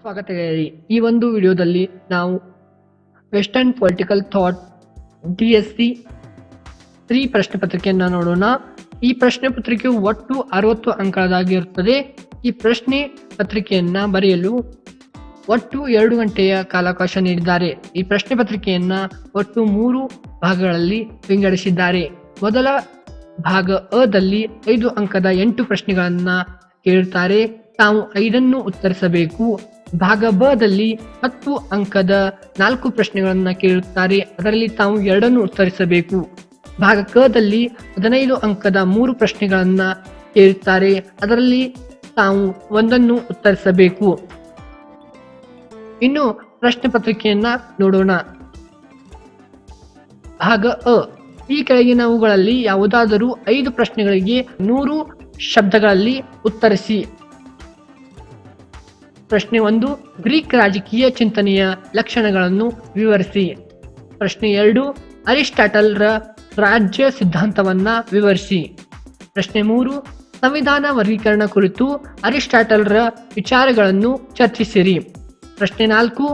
ಸ್ವಾಗತ ಗೆಳೆಯರಿ. ಈ ಒಂದು ವಿಡಿಯೋದಲ್ಲಿ ನಾವು ವೆಸ್ಟರ್ನ್ ಪೊಲಿಟಿಕಲ್ ಥಾಟ್ DSC 3 ಪ್ರಶ್ನೆ ಪತ್ರಿಕೆಯನ್ನು ನೋಡೋಣ. ಈ ಪ್ರಶ್ನೆ ಪತ್ರಿಕೆಯು ಒಟ್ಟು 60 ಅಂಕಗಳಾಗಿರುತ್ತದೆ. ಈ ಪ್ರಶ್ನೆ ಪತ್ರಿಕೆಯನ್ನ ಬರೆಯಲು ಒಟ್ಟು 2 ಗಂಟೆಯ ಕಾಲಾವಕಾಶ ನೀಡಿದ್ದಾರೆ. ಈ ಪ್ರಶ್ನೆ ಪತ್ರಿಕೆಯನ್ನ ಒಟ್ಟು 3 ಭಾಗಗಳಲ್ಲಿ ವಿಂಗಡಿಸಿದ್ದಾರೆ. ಮೊದಲ ಭಾಗ ಅದಲ್ಲಿ 5 ಅಂಕದ 8 ಪ್ರಶ್ನೆಗಳನ್ನ ಕೇಳುತ್ತಾರೆ. ತಾವು 5 ಉತ್ತರಿಸಬೇಕು. ಭಾಗ ಬ ದಲ್ಲಿ 10 ಅಂಕದ 4 ಪ್ರಶ್ನೆಗಳನ್ನ ಕೇಳುತ್ತಾರೆ. ಅದರಲ್ಲಿ ತಾವು 2 ಉತ್ತರಿಸಬೇಕು. ಭಾಗ ಕ ದಲ್ಲಿ 15 ಅಂಕದ 3 ಪ್ರಶ್ನೆಗಳನ್ನ ಕೇಳುತ್ತಾರೆ. ಅದರಲ್ಲಿ ತಾವು 1 ಉತ್ತರಿಸಬೇಕು. ಇನ್ನು ಪ್ರಶ್ನೆ ಪತ್ರಿಕೆಯನ್ನ ನೋಡೋಣ. ಭಾಗ ಅ, ಈ ಕೆಳಗಿನವುಗಳಲ್ಲಿ ಯಾವುದಾದರೂ 5 ಪ್ರಶ್ನೆಗಳಿಗೆ 100 ಶಬ್ದಗಳಲ್ಲಿ ಉತ್ತರಿಸಿ. ಪ್ರಶ್ನೆ 1, ಗ್ರೀಕ್ ರಾಜಕೀಯ ಚಿಂತನೆಯ ಲಕ್ಷಣಗಳನ್ನು ವಿವರಿಸಿ. ಪ್ರಶ್ನೆ 2, ಅರಿಸ್ಟಾಟಲ್ರ ರಾಜ್ಯ ಸಿದ್ಧಾಂತವನ್ನ ವಿವರಿಸಿ. ಪ್ರಶ್ನೆ 3, ಸಂವಿಧಾನ ವರ್ಗೀಕರಣ ಕುರಿತು ಅರಿಸ್ಟಾಟಲ್ರ ವಿಚಾರಗಳನ್ನು ಚರ್ಚಿಸಿರಿ. ಪ್ರಶ್ನೆ 4,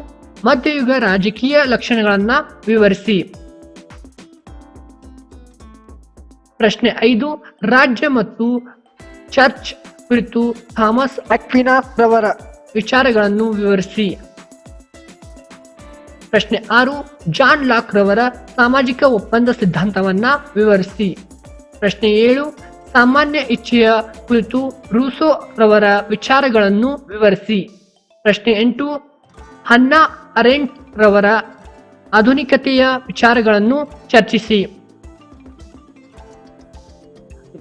ಮಧ್ಯಯುಗ ರಾಜಕೀಯ ಲಕ್ಷಣಗಳನ್ನ ವಿವರಿಸಿ. ಪ್ರಶ್ನೆ 5, ರಾಜ್ಯ ಮತ್ತು ಚರ್ಚ್ ಕುರಿತು ಥಾಮಸ್ ಅಕ್ವಿನಾಸ್ ರವರ ವಿಚಾರಗಳನ್ನು ವಿವರಿಸಿ. ಪ್ರಶ್ನೆ 6, ಜಾನ್ ಲಾಕ್ ರವರ ಸಾಮಾಜಿಕ ಒಪ್ಪಂದ ಸಿದ್ಧಾಂತವನ್ನ ವಿವರಿಸಿ. ಪ್ರಶ್ನೆ 7, ಸಾಮಾನ್ಯ ಇಚ್ಛೆಯ ಕುರಿತು ರೂಸೋ ರವರ ವಿಚಾರಗಳನ್ನು ವಿವರಿಸಿ. ಪ್ರಶ್ನೆ 8, ಹನ್ನಾ ಅರೆಂಟ್ ರವರ ಆಧುನಿಕತೆಯ ವಿಚಾರಗಳನ್ನು ಚರ್ಚಿಸಿ.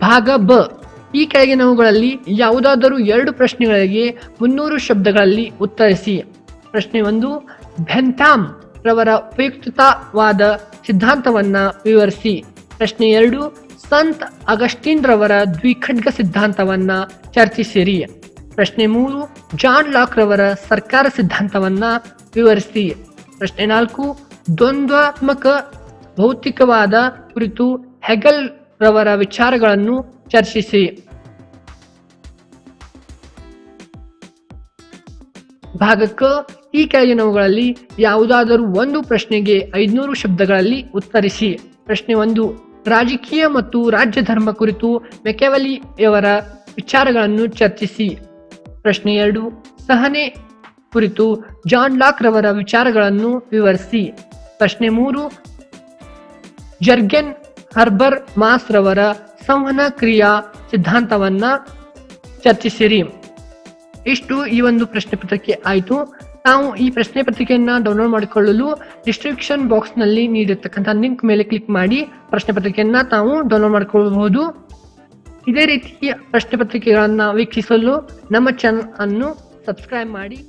ಭಾಗ ಬ, ಈ ಕೆಳಗಿನವುಗಳಲ್ಲಿ ಯಾವುದಾದರೂ 2 ಪ್ರಶ್ನೆಗಳಿಗೆ 300 ಶಬ್ದಗಳಲ್ಲಿ ಉತ್ತರಿಸಿ. ಪ್ರಶ್ನೆ 1, ಬೆಂಥಾಮ್ ರವರ ಉಪಯುಕ್ತತಾವಾದ ಸಿದ್ಧಾಂತವನ್ನ ವಿವರಿಸಿ. ಪ್ರಶ್ನೆ 2, ಸಂತ್ ಅಗಸ್ಟಿನ್ ರವರ ದ್ವಿಖಡ್ಗ ಸಿದ್ಧಾಂತವನ್ನ ಚರ್ಚಿಸಿರಿ. ಪ್ರಶ್ನೆ 3, ಜಾನ್ ಲಾಕ್ ರವರ ಸರ್ಕಾರ ಸಿದ್ಧಾಂತವನ್ನ ವಿವರಿಸಿ. ಪ್ರಶ್ನೆ 4, ದ್ವಂದ್ವಾತ್ಮಕ ಭೌತಿಕವಾದ ಕುರಿತು ಹೆಗಲ್ ರವರ ವಿಚಾರಗಳನ್ನು ಚರ್ಚಿಸಿ. ಭಾಗ ಕ, ಈ ಕೆಳಗಿನವುಗಳಲ್ಲಿ ಯಾವುದಾದರೂ 1 ಪ್ರಶ್ನೆಗೆ 500 ಶಬ್ದಗಳಲ್ಲಿ ಉತ್ತರಿಸಿ. ಪ್ರಶ್ನೆ 1, ರಾಜಕೀಯ ಮತ್ತು ರಾಜ್ಯ ಧರ್ಮ ಕುರಿತು ಮೆಕ್ಯಾವೆಲಿಯವರ ವಿಚಾರಗಳನ್ನು ಚರ್ಚಿಸಿ. ಪ್ರಶ್ನೆ 2, ಸಹನೆ ಕುರಿತು ಜಾನ್ ಲಾಕ್ ರವರ ವಿಚಾರಗಳನ್ನು ವಿವರಿಸಿ. ಪ್ರಶ್ನೆ 3, ಜರ್ಗೆನ್ ಹರ್ಬರ್ ಮಾಸ್ ರವರ ಸಂವಹನ ಕ್ರಿಯಾ ಸಿದ್ಧಾಂತವನ್ನ ಚರ್ಚಿಸಿರಿ. ಇಷ್ಟು ಈ ಒಂದು ಪ್ರಶ್ನೆ ಪತ್ರಿಕೆ ಆಯಿತು. ನಾವು ಈ ಪ್ರಶ್ನೆ ಪತ್ರಿಕೆಯನ್ನ ಡೌನ್ಲೋಡ್ ಮಾಡಿಕೊಳ್ಳಲು ಡಿಸ್ಕ್ರಿಪ್ಷನ್ ಬಾಕ್ಸ್ ನಲ್ಲಿ ನೀಡಿರ್ತಕ್ಕಂಥ ಲಿಂಕ್ ಮೇಲೆ ಕ್ಲಿಕ್ ಮಾಡಿ ಪ್ರಶ್ನೆ ಪತ್ರಿಕೆಯನ್ನ ತಾವು ಡೌನ್ಲೋಡ್ ಮಾಡಿಕೊಳ್ಳಬಹುದು. ಇದೇ ರೀತಿಯ ಪ್ರಶ್ನೆ ಪತ್ರಿಕೆಗಳನ್ನ ವೀಕ್ಷಿಸಲು ನಮ್ಮ ಚಾನಲ್ ಅನ್ನು ಸಬ್ಸ್ಕ್ರೈಬ್ ಮಾಡಿ.